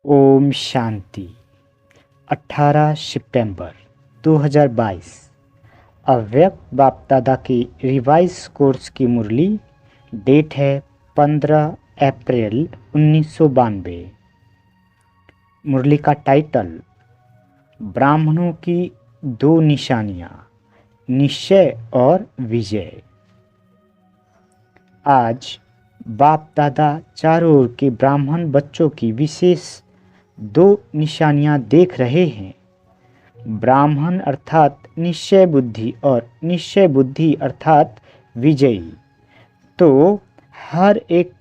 ओम शांति। 18 सितंबर 2022। अव्यक्त बाप दादा की रिवाइज कोर्स की मुरली। डेट है 15 अप्रैल 1992। मुरली का टाइटल ब्राह्मणों की दो निशानियां, निश्चय और विजय। आज बाप दादा चारों ओर के ब्राह्मण बच्चों की विशेष दो निशानियां देख रहे हैं। ब्राह्मण अर्थात निश्चय बुद्धि और निश्चय बुद्धि अर्थात विजयी। तो हर एक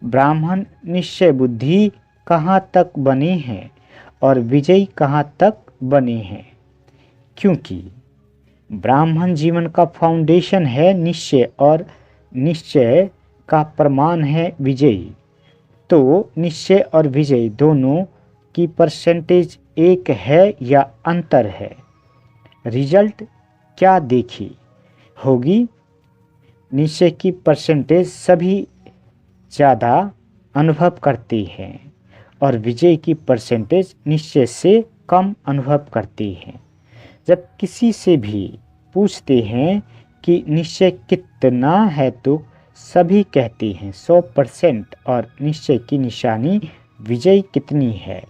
ब्राह्मण निश्चय बुद्धि कहाँ तक बने हैं और विजयी कहाँ तक बने हैं, क्योंकि ब्राह्मण जीवन का फाउंडेशन है निश्चय और निश्चय का प्रमाण है विजयी। तो निश्चय और विजय दोनों की परसेंटेज एक है या अंतर है। रिजल्ट क्या देखी होगी? निश्चय की परसेंटेज सभी ज़्यादा अनुभव करते हैं और विजय की परसेंटेज निश्चय से कम अनुभव करते हैं। जब किसी से भी पूछते हैं कि निश्चय कितना है तो सभी कहते हैं 100%, और निश्चय की निशानी विजय कितनी है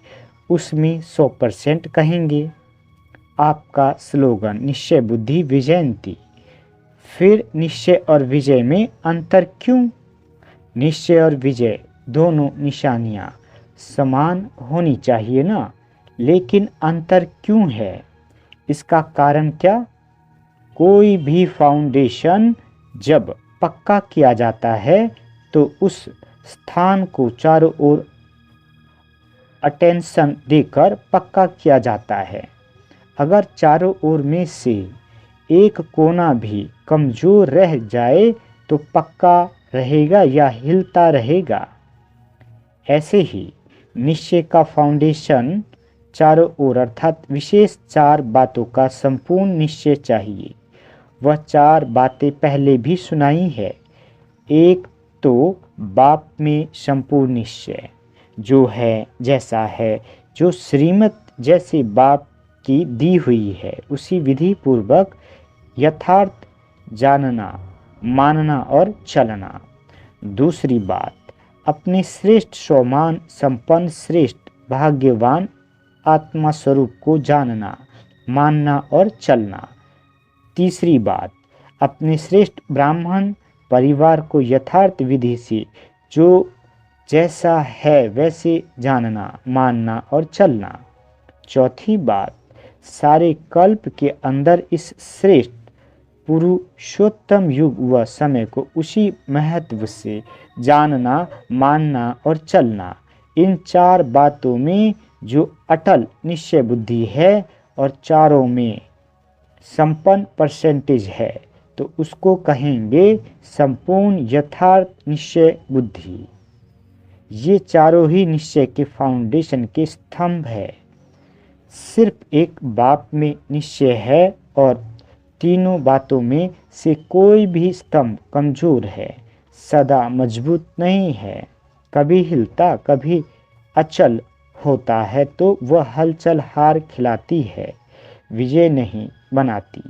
उसमें 100% कहेंगे। आपका स्लोगन निश्चय बुद्धि विजयंती। फिर निश्चय और विजय में अंतर क्यों? निश्चय और विजय दोनों निशानियां समान होनी चाहिए ना, लेकिन अंतर क्यों है? इसका कारण क्या? कोई भी फाउंडेशन जब पक्का किया जाता है तो उस स्थान को चारों ओर अटेंशन देकर पक्का किया जाता है। अगर चारों ओर में से एक कोना भी कमजोर रह जाए तो पक्का रहेगा या हिलता रहेगा। ऐसे ही निश्चय का फाउंडेशन चारों ओर अर्थात विशेष चार बातों का संपूर्ण निश्चय चाहिए। वह चार बातें पहले भी सुनाई है। एक तो बाप में संपूर्ण निश्चय, जो है जैसा है, जो श्रीमत जैसे बाप की दी हुई है उसी विधि पूर्वक यथार्थ जानना, मानना और चलना। दूसरी बात, अपने श्रेष्ठ स्वमान संपन्न श्रेष्ठ भाग्यवान आत्मा स्वरूप को जानना, मानना और चलना। तीसरी बात, अपने श्रेष्ठ ब्राह्मण परिवार को यथार्थ विधि से जो जैसा है वैसे जानना, मानना और चलना। चौथी बात, सारे कल्प के अंदर इस श्रेष्ठ पुरुषोत्तम युग व समय को उसी महत्व से जानना, मानना और चलना। इन चार बातों में जो अटल निश्चय बुद्धि है और चारों में संपन्न परसेंटेज है तो उसको कहेंगे संपूर्ण यथार्थ निश्चय बुद्धि। ये चारों ही निश्चय के फाउंडेशन के स्तंभ है। सिर्फ एक बात में निश्चय है और तीनों बातों में से कोई भी स्तंभ कमजोर है, सदा मजबूत नहीं है, कभी हिलता कभी अचल होता है तो वह हलचल हार खिलाती है, विजय नहीं बनाती।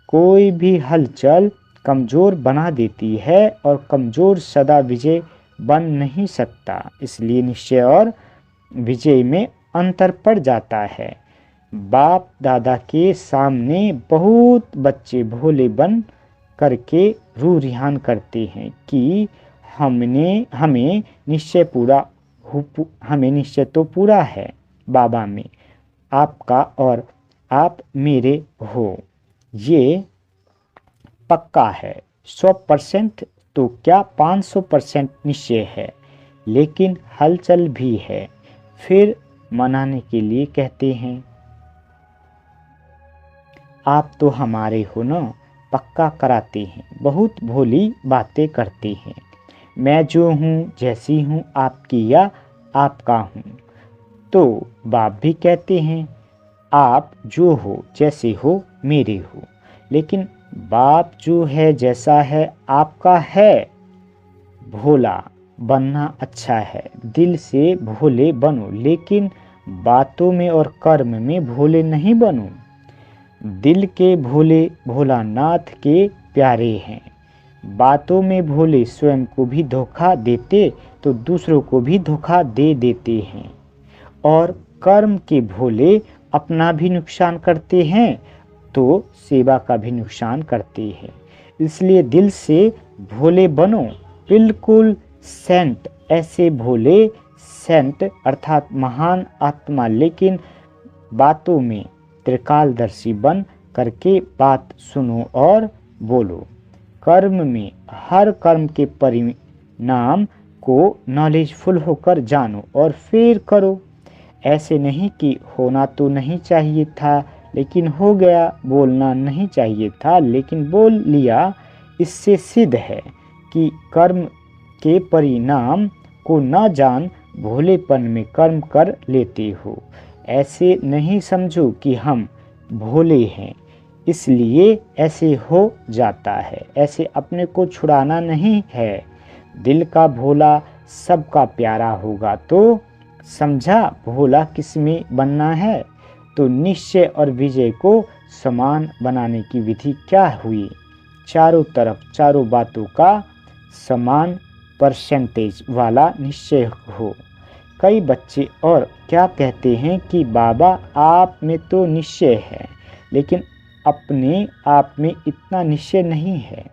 कोई भी हलचल कमजोर बना देती है और कमजोर सदा विजय बन नहीं सकता। इसलिए निश्चय और विजय में अंतर पड़ जाता है। बाप दादा के सामने बहुत बच्चे भोले बन करके रूह रिहान करते हैं कि हमें निश्चय हमें निश्चय तो पूरा है बाबा में आपका और आप मेरे हो, ये पक्का है। 100% तो क्या 500% निश्चय है, लेकिन हलचल भी है। फिर मनाने के लिए कहते हैं आप तो हमारे हो ना, पक्का कराते हैं, बहुत भोली बातें करते हैं। मैं जो हूँ जैसी हूँ आपकी या आपका हूँ। तो बाप भी कहते हैं आप जो हो जैसे हो मेरे हो, लेकिन बाप जो है जैसा है आपका है। भोला बनना अच्छा है, दिल से भोले बनो, लेकिन बातों में और कर्म में भोले नहीं बनो। दिल के भोले भोलानाथ के प्यारे हैं। बातों में भोले स्वयं को भी धोखा देते तो दूसरों को भी धोखा दे देते हैं, और कर्म के भोले अपना भी नुकसान करते हैं तो सेवा का भी नुकसान करते हैं। इसलिए दिल से भोले बनो, बिल्कुल सेंट, ऐसे भोले सेंट अर्थात महान आत्मा, लेकिन बातों में त्रिकालदर्शी बन करके बात सुनो और बोलो। कर्म में हर कर्म के परिणाम को नॉलेजफुल होकर जानो और फिर करो। ऐसे नहीं कि होना तो नहीं चाहिए था लेकिन हो गया, बोलना नहीं चाहिए था लेकिन बोल लिया। इससे सिद्ध है कि कर्म के परिणाम को न जान भोलेपन में कर्म कर लेते हो। ऐसे नहीं समझो कि हम भोले हैं इसलिए ऐसे हो जाता है। ऐसे अपने को छुड़ाना नहीं है। दिल का भोला सबका प्यारा होगा तो समझा भोला किसमें बनना है। तो निश्चय और विजय को समान बनाने की विधि क्या हुई? चारों तरफ चारों बातों का समान परसेंटेज वाला निश्चय हो। कई बच्चे और क्या कहते हैं कि बाबा आप में तो निश्चय है लेकिन अपने आप में इतना निश्चय नहीं है।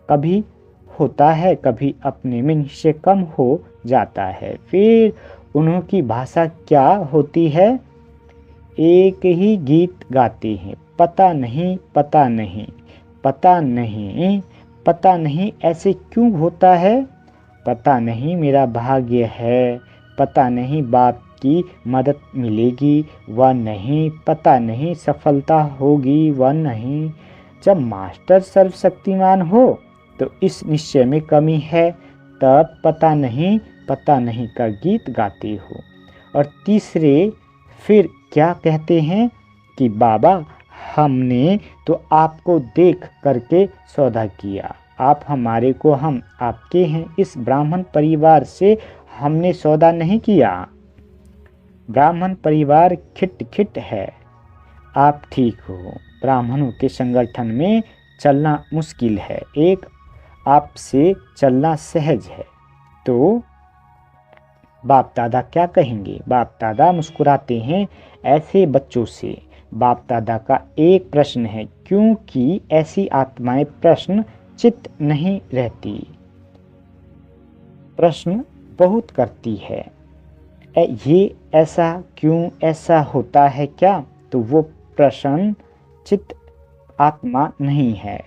कभी होता है, कभी अपने में निश्चय कम हो जाता है। फिर उन्हों की भाषा क्या होती है? एक ही गीत गाते हैं, पता नहीं पता नहीं पता नहीं पता नहीं। ऐसे क्यों होता है? पता नहीं मेरा भाग्य है, पता नहीं बाप की मदद मिलेगी व नहीं, पता नहीं सफलता होगी व नहीं। जब मास्टर सर्वशक्तिमान हो तो इस निश्चय में कमी है, तब पता नहीं का गीत गाते हो। और तीसरे फिर क्या कहते हैं कि बाबा हमने तो आपको देख करके सौदा किया, आप हमारे को हम आपके हैं। इस ब्राह्मण परिवार से हमने सौदा नहीं किया। ब्राह्मण परिवार खिट खिट है। आप ठीक हो, ब्राह्मणों के संगठन में चलना मुश्किल है, एक आपसे चलना सहज है। तो बाप दादा क्या कहेंगे? बाप दादा मुस्कुराते हैं ऐसे बच्चों से। बाप दादा का एक प्रश्न है, क्योंकि ऐसी आत्माएं प्रश्न चित्त नहीं रहती, प्रश्न बहुत करती है। ये ऐसा क्यों, ऐसा होता है क्या? तो वो प्रश्न चित्त आत्मा नहीं है,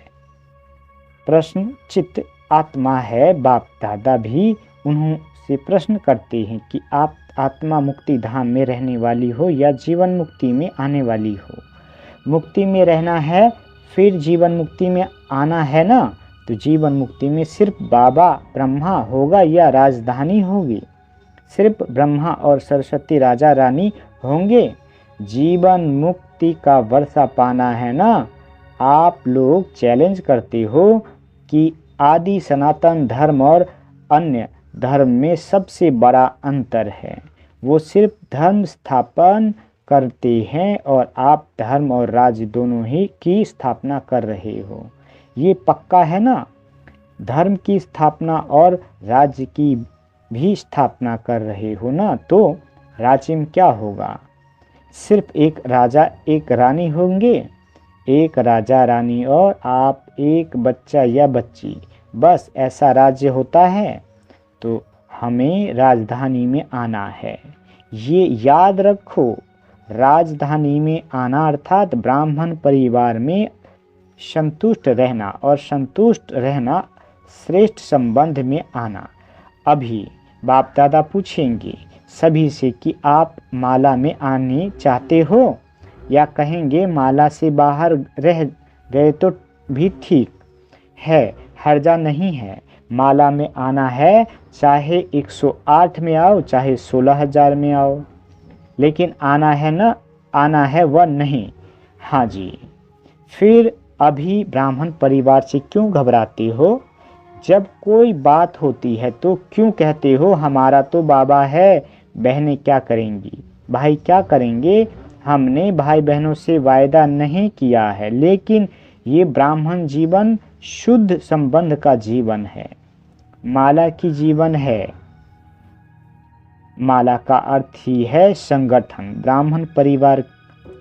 प्रश्न चित्त आत्मा है। बाप दादा भी उन्होंने प्रश्न करते हैं कि आप आत्मा मुक्ति धाम में रहने वाली हो या जीवन मुक्ति में आने वाली हो। मुक्ति में रहना है फिर जीवन मुक्ति में आना है ना, तो जीवन मुक्ति में सिर्फ बाबा ब्रह्मा होगा या राजधानी होगी? सिर्फ ब्रह्मा और सरस्वती राजा रानी होंगे। जीवन मुक्ति का वर्षा पाना है ना। आप लोग चैलेंज करते हो कि आदि सनातन धर्म और अन्य धर्म में सबसे बड़ा अंतर है, वो सिर्फ धर्म स्थापन करते हैं और आप धर्म और राज्य दोनों ही की स्थापना कर रहे हो। ये पक्का है ना? धर्म की स्थापना और राज्य की भी स्थापना कर रहे हो ना। तो राज्य में क्या होगा? सिर्फ एक राजा एक रानी होंगे, एक राजा रानी और आप एक बच्चा या बच्ची, बस ऐसा राज्य होता है। तो हमें राजधानी में आना है, ये याद रखो। राजधानी में आना अर्थात ब्राह्मण परिवार में संतुष्ट रहना और संतुष्ट रहना श्रेष्ठ संबंध में आना। अभी बाप दादा पूछेंगे सभी से कि आप माला में आने चाहते हो, या कहेंगे माला से बाहर रह गए तो भी ठीक है, हर्जा नहीं है। माला में आना है, चाहे 108 में आओ चाहे 16,000 में आओ, लेकिन आना है ना, आना है वह नहीं। हाँ जी। फिर अभी ब्राह्मण परिवार से क्यों घबराते हो? जब कोई बात होती है तो क्यों कहते हो हमारा तो बाबा है, बहनें क्या करेंगी? भाई क्या करेंगे, हमने भाई बहनों से वायदा नहीं किया है, लेकिन ये ब्राह्मण जीवन शुद्ध संबंध का जीवन है, माला की जीवन है। माला का अर्थ ही है संगठन। ब्राह्मण परिवार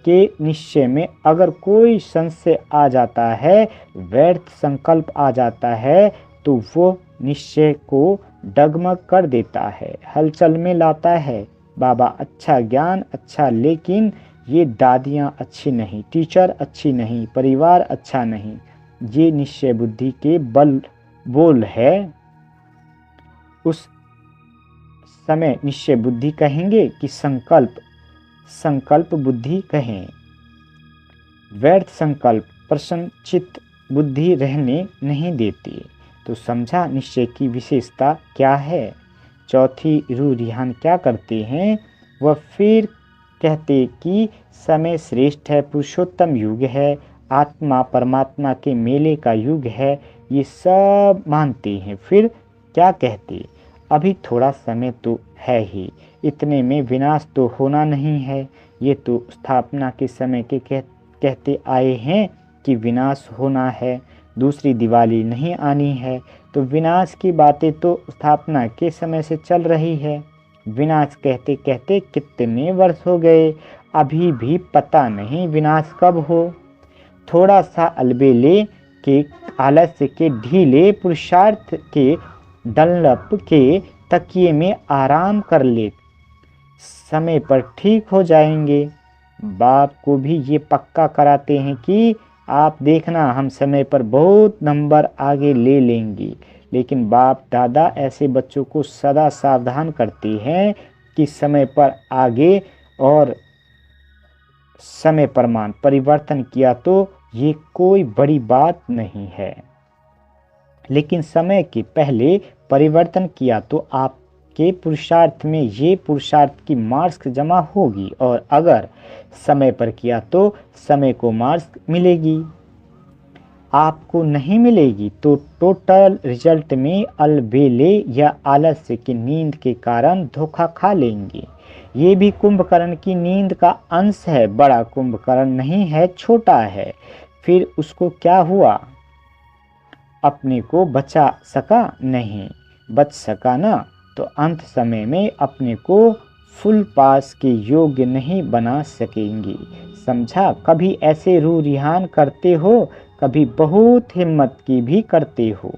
के निश्चय में अगर कोई संशय आ जाता है, व्यर्थ संकल्प आ जाता है, तो वो निश्चय को डगमग कर देता है, हलचल में लाता है। बाबा अच्छा ज्ञान अच्छा, लेकिन ये दादियाँ अच्छी नहीं, टीचर अच्छी नहीं, परिवार अच्छा नहीं, ये निश्चय बुद्धि के बोल है। उस समय निश्चय बुद्धि कहेंगे कि संकल्प बुद्धि कहें। व्यर्थ संकल्प प्रसन्नचित्त बुद्धि रहने नहीं देती। तो समझा निश्चय की विशेषता क्या है। चौथी रूह रिहान क्या करते हैं, वह फिर कहते कि समय श्रेष्ठ है, पुरुषोत्तम युग है, आत्मा परमात्मा के मेले का युग है, ये सब मानते हैं। फिर क्या कहते, अभी थोड़ा समय तो है ही, इतने में विनाश तो होना नहीं है। ये तो स्थापना के समय के कहते आए हैं कि विनाश होना है, दूसरी दिवाली नहीं आनी है। तो विनाश की बातें तो स्थापना के समय से चल रही है। विनाश कहते कहते कितने वर्ष हो गए, अभी भी पता नहीं विनाश कब हो। थोड़ा सा अलबेले के, आलस्य के, ढीले पुरुषार्थ के, डंलप के तकिए में आराम कर ले, समय पर ठीक हो जाएंगे। बाप को भी ये पक्का कराते हैं कि आप देखना हम समय पर बहुत नंबर आगे ले लेंगे। लेकिन बाप दादा ऐसे बच्चों को सदा सावधान करते हैं कि समय पर आगे और समय पर मान परिवर्तन किया तो ये कोई बड़ी बात नहीं है, लेकिन समय के पहले परिवर्तन किया तो आपके पुरुषार्थ में ये पुरुषार्थ की मार्क्स जमा होगी, और अगर समय पर किया तो समय को मार्क्स मिलेगी। आपको नहीं मिलेगी तो टोटल रिजल्ट में अलबेले या आलस्य की नींद के कारण धोखा खा लेंगे। ये भी कुंभकर्ण की नींद का अंश है, बड़ा कुंभकर्ण नहीं है, छोटा है। फिर उसको क्या हुआ, अपने को बचा सका नहीं, बच सका ना, तो अंत समय में अपने को फुल पास के योग्य नहीं बना सकेंगे। समझा। कभी ऐसे रूह रिहान करते हो, कभी बहुत हिम्मत की भी करते हो,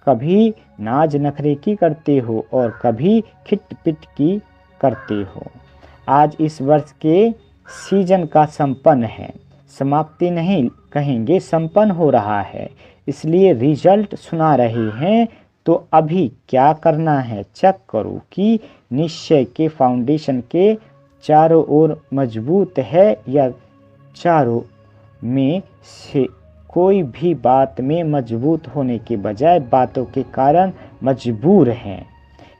कभी नाज नखरे की करते हो, और कभी खिटपिट की करते हो। आज इस वर्ष के सीजन का संपन्न है, समाप्ति नहीं कहेंगे, संपन्न हो रहा है, इसलिए रिजल्ट सुना रहे हैं। तो अभी क्या करना है, चेक करो कि निश्चय के फाउंडेशन के चारों ओर मजबूत है या चारों में से कोई भी बात में मजबूत होने के बजाय बातों के कारण मजबूर हैं।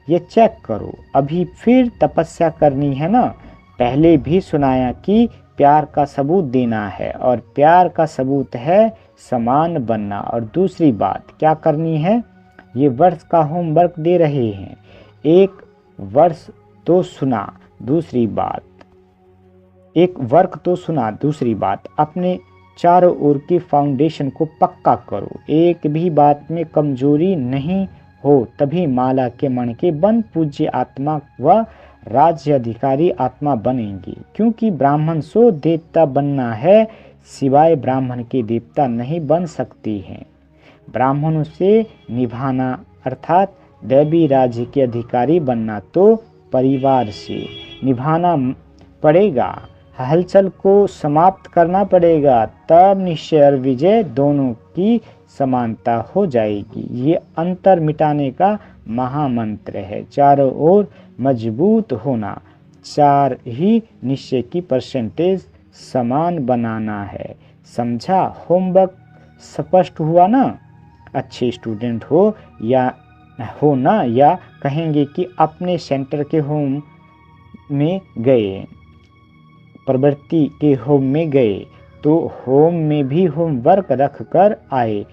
ये चेक करो। अभी फिर तपस्या करनी है ना, पहले भी सुनाया कि प्यार का सबूत देना है, और प्यार का सबूत है समान बनना। और दूसरी बात क्या करनी है, ये वर्ष का होमवर्क दे रहे हैं, एक वर्ष तो सुना, दूसरी बात एक वर्क तो सुना, दूसरी बात अपने चारों ओर के फाउंडेशन को पक्का करो। एक भी बात में कमजोरी नहीं हो, तभी माला के मन के बन पूज्य आत्मा व राज्य अधिकारी आत्मा बनेंगी। क्योंकि ब्राह्मण सो देवता बनना है, सिवाय ब्राह्मण के देवता नहीं बन सकते हैं। ब्राह्मणों से निभाना अर्थात दैवी राज्य के अधिकारी बनना तो परिवार से निभाना पड़ेगा, हलचल को समाप्त करना पड़ेगा, तब निश्चय और विजय दोनों की समानता हो जाएगी। ये अंतर मिटाने का महामंत्र है। चारों ओर मजबूत होना, चार ही निश्चय की परसेंटेज समान बनाना है। समझा। होमवर्क स्पष्ट हुआ ना। अच्छे स्टूडेंट हो ना, या कहेंगे कि अपने सेंटर के होम में गए, प्रवृत्ति के होम में गए, तो होम में भी होमवर्क रख कर आए,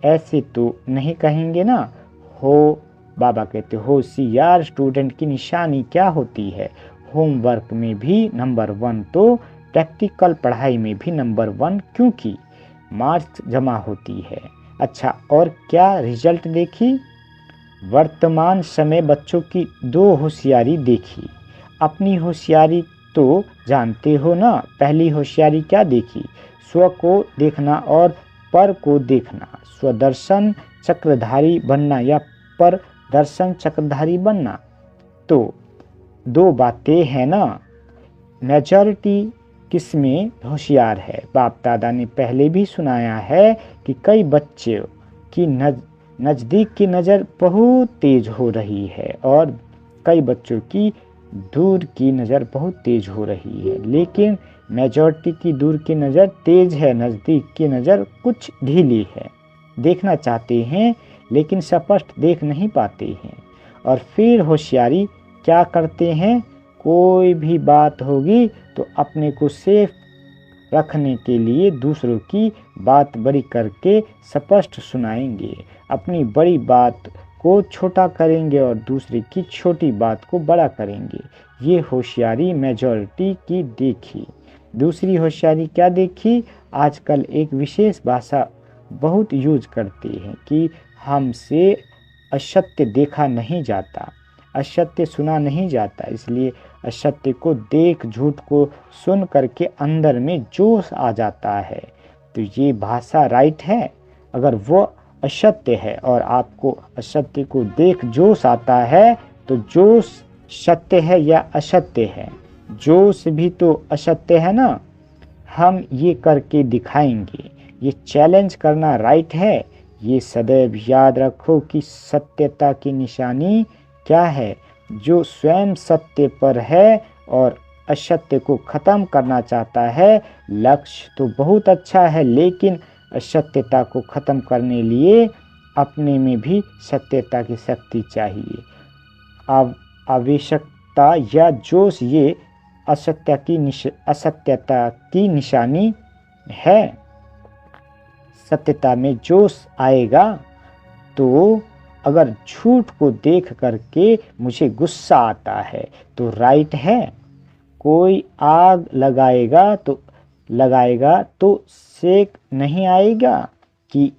ऐसे तो नहीं कहेंगे ना। हो बाबा कहते होशियार स्टूडेंट की निशानी क्या होती है, होमवर्क में भी नंबर 1 तो प्रैक्टिकल पढ़ाई में भी नंबर 1, क्योंकि मार्क्स जमा होती है। अच्छा, और क्या रिजल्ट देखी? वर्तमान समय बच्चों की 2 होशियारी देखी। अपनी होशियारी तो जानते हो ना। पहली होशियारी क्या देखी? स्व को देखना और पर को देखना। स्वदर्शन चक्रधारी बनना या पर दर्शन चक्रधारी बनना। तो 2 बातें हैं ना। मेजॉरिटी किसमें होशियार है? बाप दादा ने पहले भी सुनाया है कि कई बच्चों की नज़दीक की नज़र बहुत तेज हो रही है और कई बच्चों की दूर की नज़र बहुत तेज हो रही है। लेकिन मेजॉरिटी की दूर की नज़र तेज है, नज़दीक की नज़र कुछ ढीली है। देखना चाहते हैं लेकिन स्पष्ट देख नहीं पाते हैं। और फिर होशियारी क्या करते हैं? कोई भी बात होगी तो अपने को सेफ रखने के लिए दूसरों की बात बड़ी करके स्पष्ट सुनाएंगे। अपनी बड़ी बात को छोटा करेंगे और दूसरे की छोटी बात को बड़ा करेंगे। ये होशियारी मेजॉरिटी की देखी। दूसरी होशियारी क्या देखी? आजकल एक विशेष भाषा बहुत यूज करते हैं कि हमसे असत्य देखा नहीं जाता, असत्य सुना नहीं जाता, इसलिए असत्य को देख, झूठ को सुन करके अंदर में जोश आ जाता है। तो ये भाषा राइट है? अगर वो असत्य है और आपको असत्य को देख जोश आता है तो जोश सत्य है या असत्य है? जोश भी तो असत्य है ना। हम ये करके दिखाएंगे। ये चैलेंज करना राइट है। ये सदैव याद रखो कि सत्यता की निशानी क्या है? जो स्वयं सत्य पर है और असत्य को ख़त्म करना चाहता है। लक्ष्य तो बहुत अच्छा है, लेकिन असत्यता को ख़त्म करने लिए अपने में भी सत्यता की शक्ति चाहिए। आवश्यकता या जोश ये असत्यता की निशानी है। सत्यता में जोश आएगा तो अगर झूठ को देख करके मुझे गुस्सा आता है तो राइट है। कोई आग लगाएगा तो सेक नहीं आएगा कि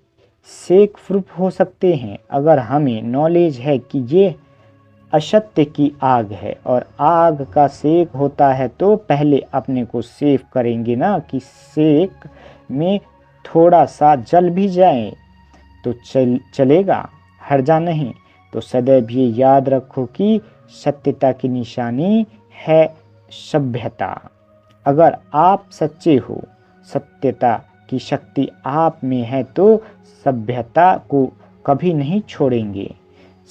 सेक प्रूफ हो सकते हैं। अगर हमें नॉलेज है कि ये असत्य की आग है और आग का सेक होता है तो पहले अपने को सेफ करेंगे ना कि सेक में थोड़ा सा जल भी जाए तो चलेगा, हर्जा नहीं। तो सदैव ये याद रखो कि सत्यता की निशानी है सभ्यता। अगर आप सच्चे हो, सत्यता की शक्ति आप में है तो सभ्यता को कभी नहीं छोड़ेंगे।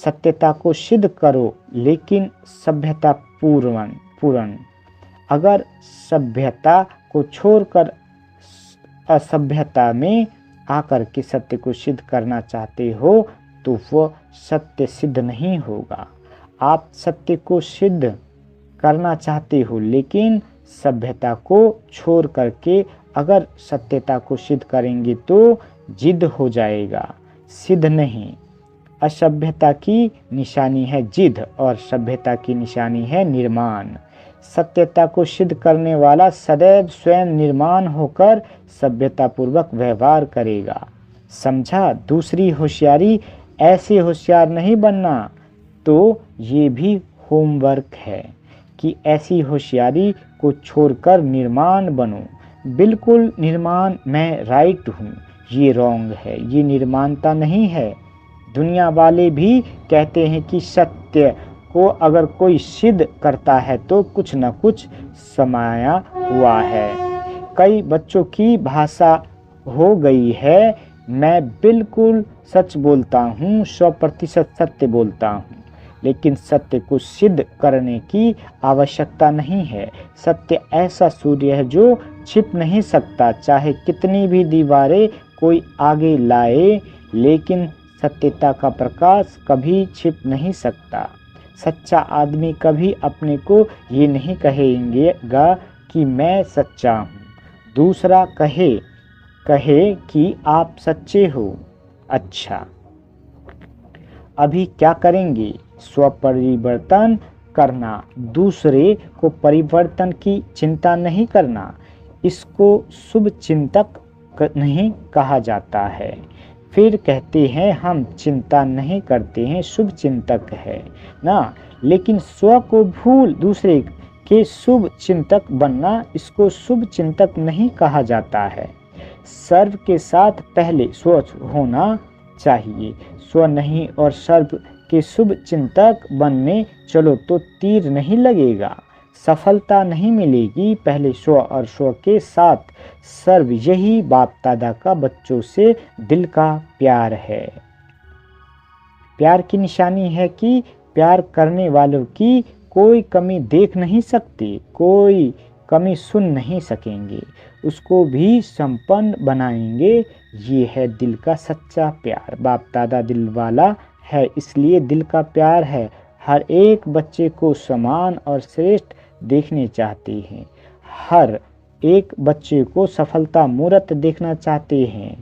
सत्यता को सिद्ध करो लेकिन सभ्यता पूर्ण। अगर सभ्यता को छोड़कर असभ्यता में आकर के सत्य को सिद्ध करना चाहते हो तो वो सत्य सिद्ध नहीं होगा। आप सत्य को सिद्ध करना चाहते हो लेकिन सभ्यता को छोड़ करके अगर सत्यता को सिद्ध करेंगे तो जिद हो जाएगा, सिद्ध नहीं। असभ्यता की निशानी है जिद और सभ्यता की निशानी है निर्माण। सत्यता को सिद्ध करने वाला सदैव स्वयं निर्माण होकर सभ्यतापूर्वक व्यवहार करेगा। समझा? दूसरी होशियारी, ऐसे होशियार नहीं बनना। तो ये भी होमवर्क है कि ऐसी होशियारी को छोड़कर निर्माण बनो। बिल्कुल निर्माण मैं राइट हूँ, ये रॉन्ग है, ये निर्माणता नहीं है। दुनिया वाले भी कहते हैं कि सत्य को अगर कोई सिद्ध करता है तो कुछ न कुछ समाया हुआ है। कई बच्चों की भाषा हो गई है मैं बिल्कुल सच बोलता हूँ, 100% सत्य बोलता हूँ। लेकिन सत्य को सिद्ध करने की आवश्यकता नहीं है। सत्य ऐसा सूर्य है जो छिप नहीं सकता, चाहे कितनी भी दीवारें कोई आगे लाए, लेकिन सत्यता का प्रकाश कभी छिप नहीं सकता। सच्चा आदमी कभी अपने को ये नहीं कहेगा कि मैं सच्चा हूँ, दूसरा कहे कि आप सच्चे हो। अच्छा, अभी क्या करेंगे? स्वपरिवर्तन करना, दूसरे को परिवर्तन की चिंता नहीं करना, इसको शुभ चिंतक नहीं कहा जाता है। फिर कहते हैं हम चिंता नहीं करते हैं, शुभ चिंतक है ना। लेकिन स्व को भूल दूसरे के शुभ चिंतक बनना, इसको शुभ चिंतक नहीं कहा जाता है। सर्व के साथ पहले स्व होना चाहिए। स्व नहीं और सर्व के शुभ चिंतक बनने चलो तो तीर नहीं लगेगा, सफलता नहीं मिलेगी। पहले स्व और स्व के साथ सर्व, यही बाप दादा का बच्चों से दिल का प्यार है। प्यार की निशानी है कि प्यार करने वालों की कोई कमी देख नहीं सकते, कोई कमी सुन नहीं सकेंगे, उसको भी संपन्न बनाएंगे। ये है दिल का सच्चा प्यार। बाप दादा दिल वाला है, इसलिए दिल का प्यार है। हर एक बच्चे को समान और श्रेष्ठ देखने चाहते हैं, हर एक बच्चे को सफलता मूर्त देखना चाहते हैं।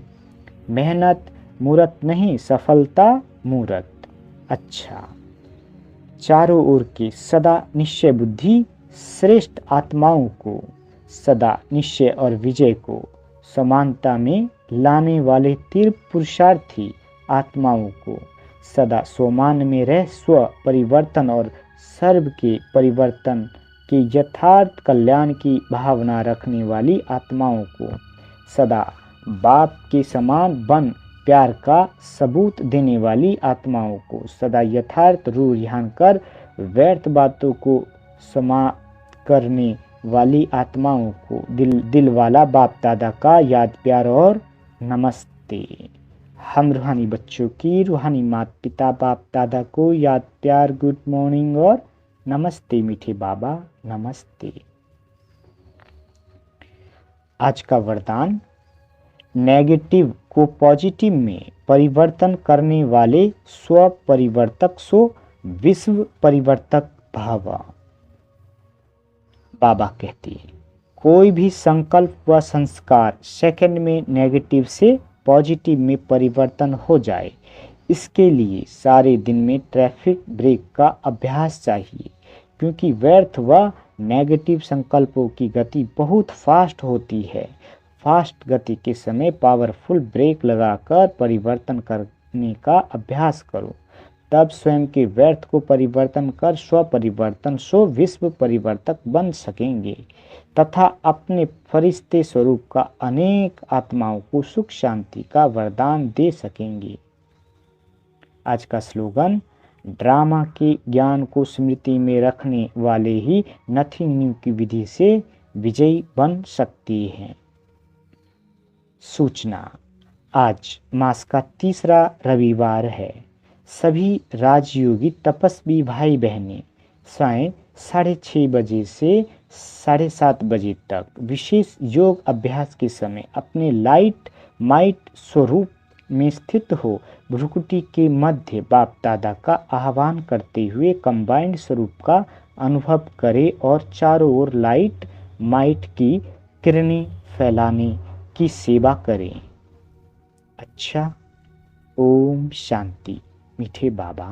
मेहनत मूर्त नहीं, सफलता मूर्त। अच्छा, चारों ओर की सदा निश्चय बुद्धि श्रेष्ठ आत्माओं को, सदा निश्चय और विजय को समानता में लाने वाले तीव्र पुरुषार्थी आत्माओं को, सदा स्वमान में रह स्व परिवर्तन और सर्व के परिवर्तन के यथार्थ कल्याण की भावना रखने वाली आत्माओं को, सदा बाप के समान बन प्यार का सबूत देने वाली आत्माओं को, सदा यथार्थ रूझान कर व्यर्थ बातों को समाप्त करने वाली आत्माओं को दिल वाला बाप दादा का याद प्यार और नमस्ते। हम रूहानी बच्चों की रूहानी माता पिता बाप दादा को याद प्यार, गुड मॉर्निंग और नमस्ते मीठे बाबा, नमस्ते। आज का वरदान, नेगेटिव को पॉजिटिव में परिवर्तन करने वाले स्व परिवर्तक सो विश्व परिवर्तक भव। बाबा कहते हैं कोई भी संकल्प व संस्कार सेकंड में नेगेटिव से पॉजिटिव में परिवर्तन हो जाए, इसके लिए सारे दिन में ट्रैफिक ब्रेक का अभ्यास चाहिए, क्योंकि व्यर्थ व नेगेटिव संकल्पों की गति बहुत फास्ट होती है। फास्ट गति के समय पावरफुल ब्रेक लगाकर परिवर्तन करने का अभ्यास करो, तब स्वयं के व्यर्थ को परिवर्तन कर स्व परिवर्तन सो विश्व परिवर्तक बन सकेंगे तथा अपने फरिश्ते स्वरूप का अनेक आत्माओं को सुख शांति का वरदान दे सकेंगे। आज का स्लोगन, ड्रामा के ज्ञान को स्मृति में रखने वाले ही नथिंग न्यू की विधि से विजयी बन सकती हैं। सूचना, आज मास का तीसरा रविवार है। सभी राजयोगी तपस्वी भाई बहनें सायं 6:30 बजे से 7:30 बजे तक विशेष योग अभ्यास के समय अपने लाइट माइट स्वरूप में स्थित हो भ्रुकुटी के मध्य बाप दादा का आह्वान करते हुए कंबाइंड स्वरूप का अनुभव करें और चारों ओर लाइट माइट की किरणें फैलाने की सेवा करें। अच्छा, ओम शांति मीठे बाबा।